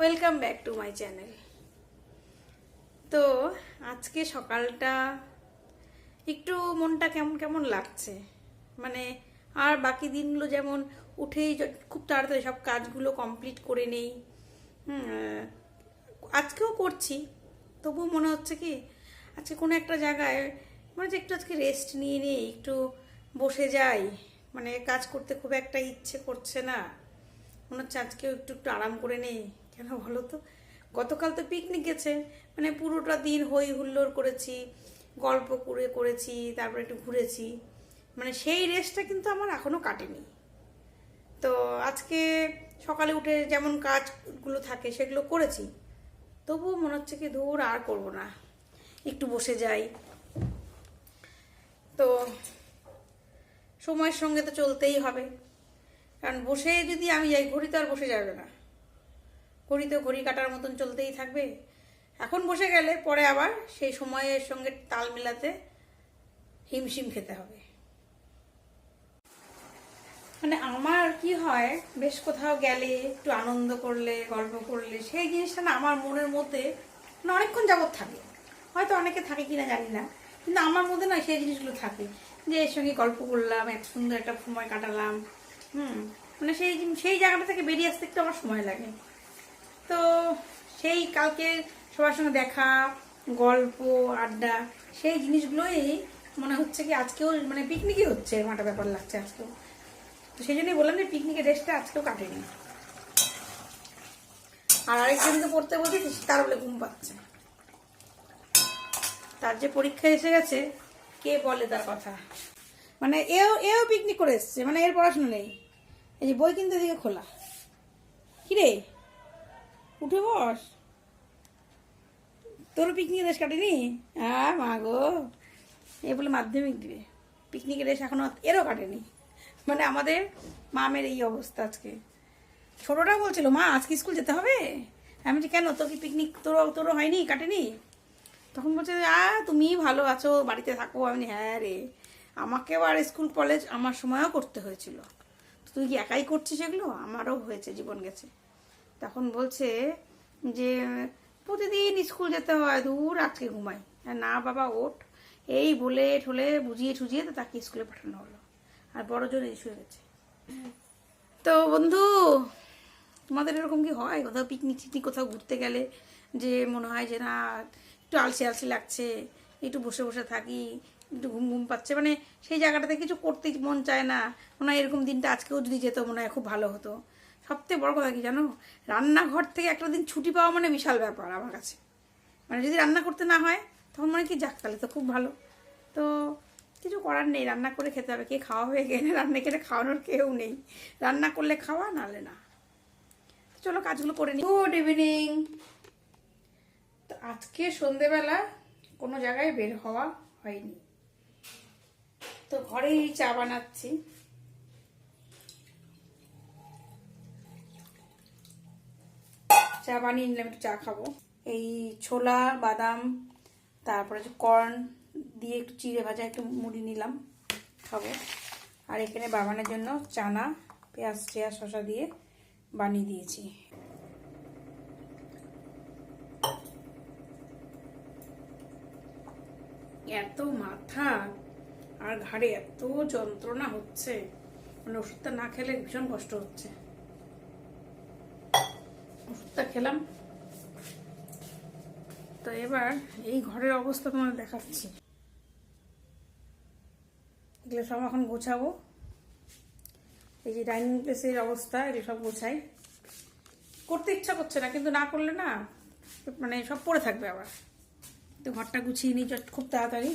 Welcome back to my channel. তো আজকে সকালটা একটু মনটা কেমন কেমন লাগছে, মানে আর বাকি দিনগুলো যেমন উঠেই খুব তাড়াতাড়ি সব কাজগুলো কমপ্লিট করে নেই। আজকেও করছি, তবুও মনে হচ্ছে কি আজকে কোনো একটা জায়গায় মানে যে একটু আজকে রেস্ট নিয়ে নিই, একটু বসে যাই। মানে কাজ করতে খুব একটা ইচ্ছে করছে না, মনে হচ্ছে আজকেও একটু একটু আরাম করে নেই। কেন বলো তো, গতকাল তো পিকনিক গেছে, মানে পুরোটা দিন হই হুল্লোড় করেছি, গল্প করেছি, তারপরে একটু ঘুরেছি, মানে সেই রেস্টটা কিন্তু আমার এখনো কাটেনি। তো আজকে সকালে উঠে যেমন কাজগুলো থাকে সেগুলো করেছি, তবুও মনে হচ্ছে কি ধুর আর করবো না, একটু বসে যাই। তো সময়ের সঙ্গে তো চলতেই হবে, কারণ বসে যদি আমি যাই ঘড়ি তো আর বসে যাবে না, ঘড়ি তো ঘড়ি কাটার মতন চলতেই থাকবে। এখন বসে গেলে পরে আবার সেই সময়ের সঙ্গে তাল মেলাতে হিমশিম খেতে হবে। মানে আমার কি হয়, বেশ কোথাও গেলে একটু আনন্দ করলে গল্প করলে সেই জিনিসটা না আমার মনের মধ্যে মানে অনেকক্ষণ যাবৎ থাকে। হয়তো অনেকে থাকে কিনা জানি না, কিন্তু আমার মধ্যে না সেই জিনিসগুলো থাকে যে এর সঙ্গে গল্প করলাম, এত সুন্দর একটা সময় কাটালাম। মানে সেই জায়গাটা থেকে বেরিয়ে আসতে একটু আমার সময় লাগে। তো সেই কালকে সবার সঙ্গে দেখা, গল্প আড্ডা, সেই জিনিসগুলোই মনে হচ্ছে কি আজকেও মানে পিকনিকই হচ্ছে, এরকম একটা ব্যাপার লাগছে আজকেও। তো সেই জন্যই বললাম যে পিকনিকের ড্রেসটা আজকেও কাটেনি। আর আরেকজনকে পড়তে বলছি, তার বলে ঘুম পাচ্ছে, তার যে পরীক্ষা এসে গেছে কে বলে তার কথা। মানে এও পিকনিক করে এসছে, মানে এর পড়াশোনা নেই। এই যে বই কিনতে দিকে খোলা, কিরে উঠে বস, তোর পিকনিকের ড্রেস কাটেনি? হ্যাঁ মা গো, এ বলে মাধ্যমিক দিবে, পিকনিকের ড্রেস এখনো এরও কাটেনি। মানে আমাদের মামের এই অবস্থা আজকে। ছোটটা বলছিল মা আজকে স্কুল যেতে হবে। আমি বলছি কেন, তোর কি পিকনিক তোরও হয়নি, কাটেনি? তখন বলছে তুমি ভালো আছো, বাড়িতে থাকো। আমি হ্যাঁ রে, আমাকেও আর স্কুল কলেজ আমার সময়ও করতে হয়েছিল, তুই কি একাই করছিস এগুলো? আমারও হয়েছে, জীবন গেছে। তখন বলছে যে প্রতিদিন স্কুল যেতে হয়, দূর আজকে ঘুমাই। না বাবা ওঠ, এই বলে ঠলে বুঝিয়ে ঠুজিয়ে তো তাকে স্কুলে পাঠানো হলো, আর বড় জোর এই শুয়ে গেছে। তো বন্ধু, তোমাদের এরকম কি হয় কোথাও পিকনিক টিকনিক কোথাও ঘুরতে গেলে যে মনে হয় যে না একটু আলসে আলসে লাগছে, একটু বসে বসে থাকি, একটু ঘুম ঘুম পাচ্ছে, মানে সেই জায়গাটাতে কিছু করতে মন চায় না? মনে হয় এরকম দিনটা আজকেও যদি যেত মনে হয় খুব ভালো হতো। সবথেকে বড় কথা কি জানো, রান্নাঘর থেকে একটা দিন ছুটি পাওয়া মানে বিশাল ব্যাপার আমার কাছে। মানে যদি রান্না করতে না হয় তখন মানে কি যাক তাহলে তো খুব ভালো। তো কিছু করার নেই, রান্না করে খেতে হবে। কে খাওয়াবে, এখানে রান্না করে খাওয়ানোর কেউ নেই, রান্না করলে খাওয়া, নাহলে না। চলো কাজগুলো করে নিই। Good evening. তো আজকে সন্ধেবেলা কোনো জায়গায় বের হওয়া হয়নি, তো ঘরেই চা বানাচ্ছি। চা বানিয়ে নিলাম, একটু চা খাবো। এই ছোলা বাদাম তারপরে যে কর্ন দিয়ে একটু চিড়ে ভাজা একটু মুড়ি নিলাম, খাবো। আর এখানে বাবানের জন্য চানা পেঁয়াজ টেয়াজ শসা দিয়ে বানিয়ে দিয়েছি। এত মাথা আর ঘাড়ে এত যন্ত্রণা হচ্ছে, মানে ওষুধটা না খেলে ভীষণ কষ্ট হচ্ছে। ওষুধটা খেলাম, তো এবার এই ঘরের অবস্থা তোমাদের দেখাচ্ছি। এগুলো সব এখন গোছাবো। এই যে ডাইনিং প্লেসের অবস্থা, এগুলো সব গোছাই। করতে ইচ্ছা করছে না, কিন্তু না করলে না মানে সব পড়ে থাকবে আবার। তো ঘরটা গুছিয়ে নিই খুব তাড়াতাড়ি।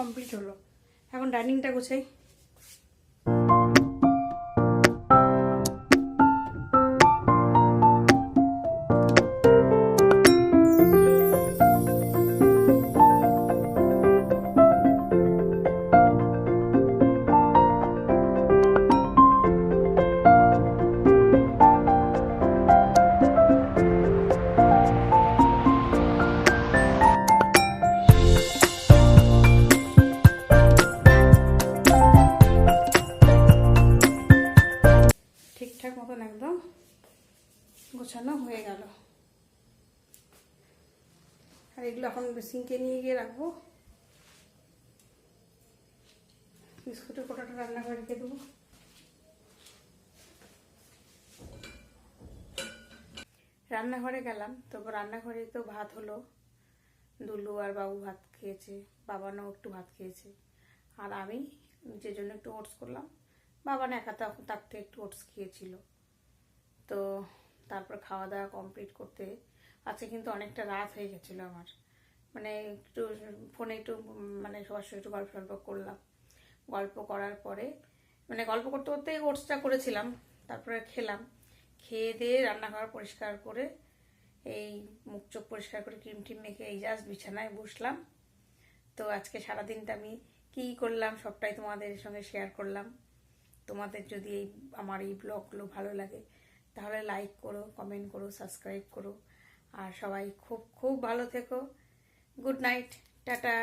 কমপ্লিট হলো। এখন ডাইনিংটা গোছাই। ঠিকঠাক মতন একদম গোছানো হয়ে গেল। আর এগুলো এখন সিঙ্কে নিয়ে গিয়ে রাখবো। বিস্কুটের কোটাটা রান্নাঘরে রেখে দেবো। রান্নাঘরে গেলাম, তারপর রান্নাঘরে তো ভাত হলো। দুলু আর বাবু ভাত খেয়েছে, বাবানও একটু ভাত খেয়েছে, আর আমি নিজের জন্য একটু ওটস করলাম। বাবা না একা তার থেকে একটু ওটস খেয়েছিল। তো তারপর খাওয়া দাওয়া কমপ্লিট করতে আজকে কিন্তু অনেকটা রাত হয়ে গেছিলো আমার। মানে একটু ফোনে একটু মানে সবার সঙ্গে একটু গল্প করলাম। গল্প করার পরে মানে গল্প করতে করতে ওটসটা করেছিলাম, তারপরে খেলাম। খেয়ে দিয়ে রান্নাঘর পরিষ্কার করে এই মুখ চোখ পরিষ্কার করে ক্রিম টিম মেখে এই জাস্ট বিছানায় বসলাম। তো আজকে সারাদিনটা আমি কী করলাম সবটাই তোমাদের সঙ্গে শেয়ার করলাম। তোমাদের যদি আমার এই ব্লগগুলো ভালো লাগে তাহলে লাইক করো, কমেন্ট করো, সাবস্ক্রাইব করো। আর সবাই খুব খুব ভালো থেকো। Good night, tata.